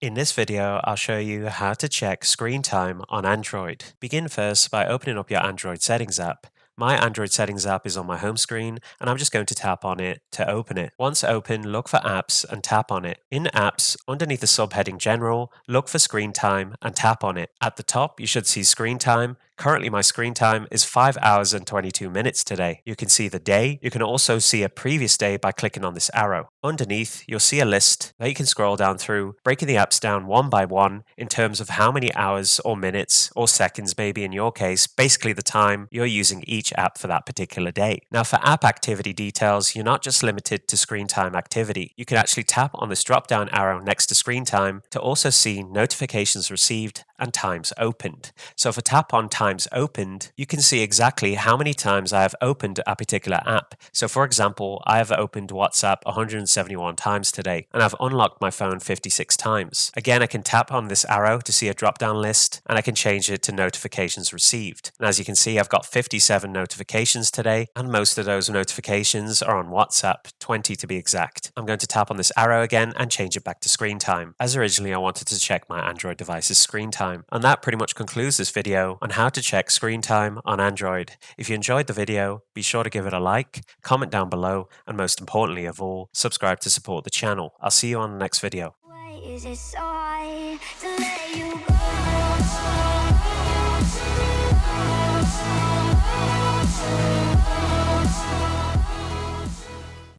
In this video, I'll show you how to check screen time on Android. Begin first by opening up your Android Settings app. My Android Settings app is on my home screen, and I'm just going to tap on it to open it. Once open, look for Apps and tap on it. In Apps, underneath the subheading General, look for Screen Time and tap on it. At the top, you should see Screen Time. Currently, my screen time is 5 hours and 22 minutes today. You can see the day. You can also see a previous day by clicking on this arrow. Underneath, you'll see a list that you can scroll down through, breaking the apps down one by one in terms of how many hours or minutes or seconds, maybe in your case, basically the time you're using each app for that particular day. Now, for app activity details, you're not just limited to screen time activity. You can actually tap on this drop down arrow next to screen time to also see notifications received and times opened. So if I tap on times opened, you can see exactly how many times I have opened a particular app. So for example, I have opened WhatsApp 171 times today, and I've unlocked my phone 56 times. Again, I can tap on this arrow to see a drop-down list, and I can change it to notifications received. And as you can see, I've got 57 notifications today, and most of those notifications are on WhatsApp, 20 to be exact. I'm going to tap on this arrow again and change it back to screen time, as originally I wanted to check my Android device's screen time. And that pretty much concludes this video on how to check screen time on Android. If you enjoyed the video, be sure to give it a like, comment down below, and most importantly of all, subscribe to support the channel. I'll see you on the next video. Why is it so hard to let you go?